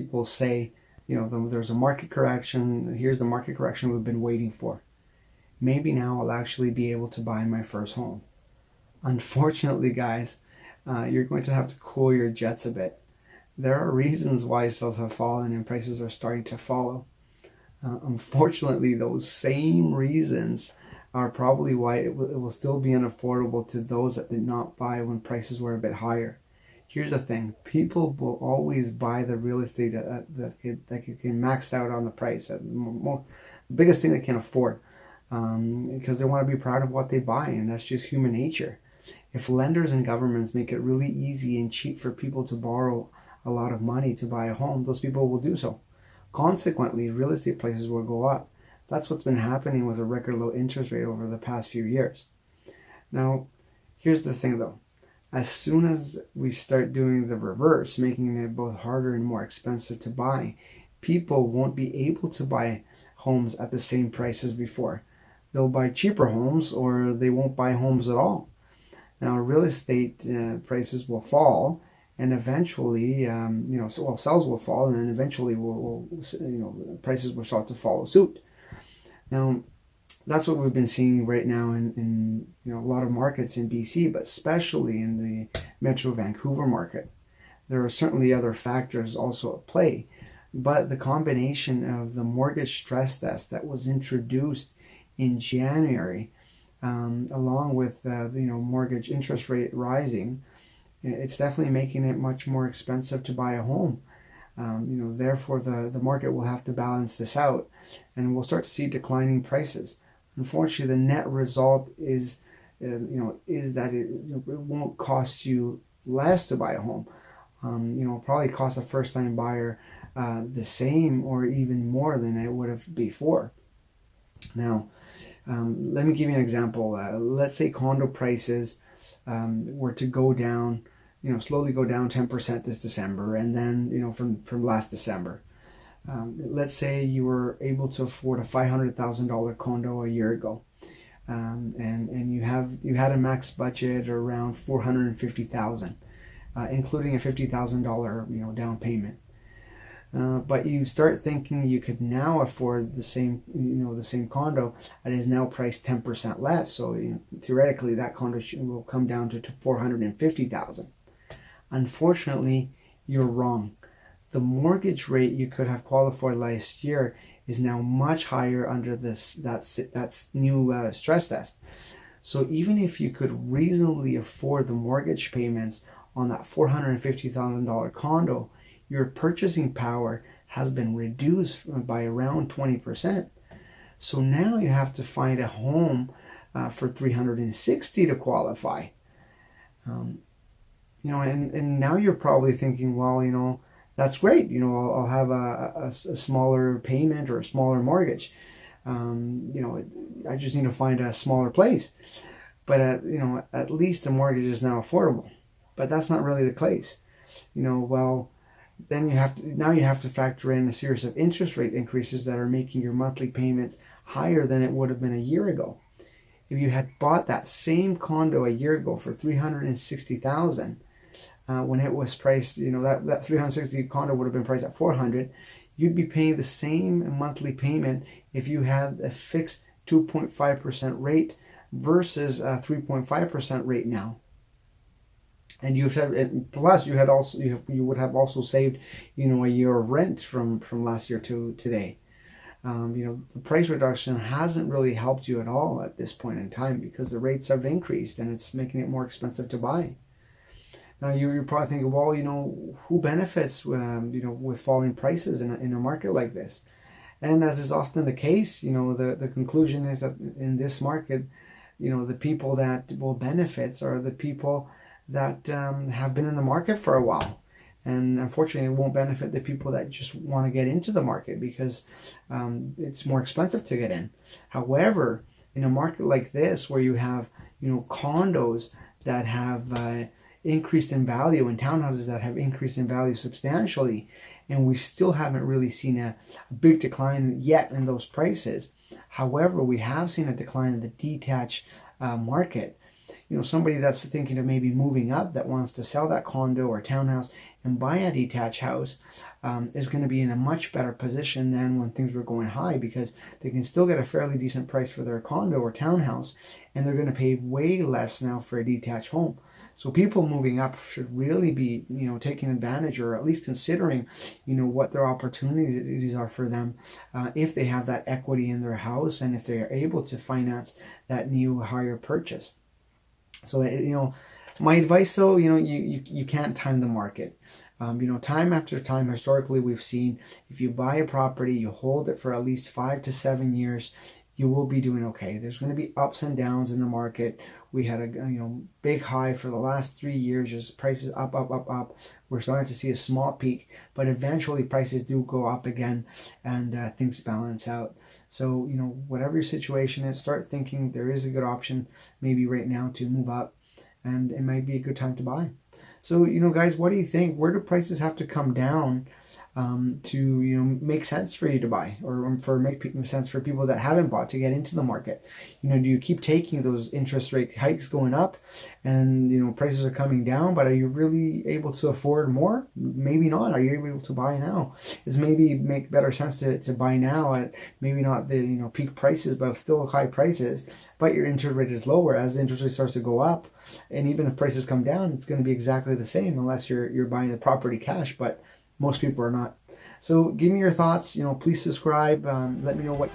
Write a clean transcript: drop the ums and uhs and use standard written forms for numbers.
people say, there's a market correction. Here's the market correction we've been waiting for. Maybe now I'll actually be able to buy my first home. Unfortunately, guys, you're going to have to cool your jets a bit. There are reasons why sales have fallen and prices are starting to follow. Unfortunately, those same reasons are probably why it will still be unaffordable to those that did not buy when prices were a bit higher. Here's the thing: people will always buy the real estate that can max out on the price, the biggest thing they can afford, because they want to be proud of what they buy, and that's just human nature. If lenders and governments make it really easy and cheap for people to borrow a lot of money to buy a home, those people will do so. Consequently, real estate prices will go up. That's what's been happening with a record low interest rate over the past few years. Now, here's the thing though. As soon as we start doing the reverse, making it both harder and more expensive to buy, people won't be able to buy homes at the same price as before. They'll buy cheaper homes, or they won't buy homes at all. Now, real estate prices will fall, and eventually, sales will fall, and then eventually, prices will start to follow suit. Now, that's what we've been seeing right now in a lot of markets in BC, but especially in the Metro Vancouver market. There are certainly other factors also at play, but the combination of the mortgage stress test that was introduced in January, along with mortgage interest rate rising, it's definitely making it much more expensive to buy a home. Therefore, the market will have to balance this out, and we'll start to see declining prices. Unfortunately, the net result is that it won't cost you less to buy a home. Probably cost a first-time buyer the same or even more than it would have before. Now, let me give you an example. Let's say condo prices were to go down, slowly go down 10% this December, and then, from last December. Let's say you were able to afford a $500,000 condo a year ago, and you had a max budget around $450,000, including a $50,000 down payment. But you start thinking you could now afford the same condo that is now priced 10% less. So theoretically, that condo will come down to $450,000. Unfortunately, you're wrong. The mortgage rate you could have qualified last year is now much higher under that's new stress test. So even if you could reasonably afford the mortgage payments on that $450,000 condo, your purchasing power has been reduced by around 20%. So now you have to find a home for $360,000 to qualify. And now you're probably thinking, well, that's great. I'll have a smaller payment or a smaller mortgage. I just need to find a smaller place. But at least the mortgage is now affordable. But that's not really the case. Then you have to factor in a series of interest rate increases that are making your monthly payments higher than it would have been a year ago. If you had bought that same condo a year ago for $360,000, when it was priced, that $360,000 condo would have been priced at $400,000, you'd be paying the same monthly payment if you had a fixed 2.5% rate versus a 3.5% rate now. And you would have also saved, a year of rent from last year to today. The price reduction hasn't really helped you at all at this point in time because the rates have increased and it's making it more expensive to buy. Now you're probably thinking, well, who benefits, with falling prices in a market like this? And as is often the case, the conclusion is that in this market, the people that will benefit are the people that have been in the market for a while. And unfortunately, it won't benefit the people that just want to get into the market because it's more expensive to get in. However, in a market like this where you have, condos that have increased in value and townhouses that have increased in value substantially, and we still haven't really seen a big decline yet in those prices. However, we have seen a decline in the detached market. Somebody that's thinking of maybe moving up that wants to sell that condo or townhouse and buy a detached house is going to be in a much better position than when things were going high, because they can still get a fairly decent price for their condo or townhouse, and they're going to pay way less now for a detached home. So people moving up should really be, taking advantage, or at least considering, what their opportunities are for them if they have that equity in their house, and if they are able to finance that new higher purchase. So, my advice though, you can't time the market. Time after time, historically, we've seen if you buy a property, you hold it for at least 5 to 7 years, you will be doing okay. There's going to be ups and downs in the market. We had a big high for the last 3 years, just prices up, up, up, up. We're starting to see a small peak, but eventually prices do go up again, and things balance out. So, whatever your situation is, start thinking there is a good option maybe right now to move up, and it might be a good time to buy. So, guys, what do you think? Where do prices have to come down to make sense for you to buy, or for make sense for people that haven't bought to get into the market? Do you keep taking those interest rate hikes going up, and prices are coming down, but are you really able to afford more? Maybe not. Are you able to buy now? Is maybe make better sense to buy now at maybe not the peak prices, but still high prices, but your interest rate is lower. As the interest rate starts to go up, and even if prices come down, it's going to be exactly the same unless you're buying the property cash, but most people are not. So give me your thoughts. Please subscribe. Let me know what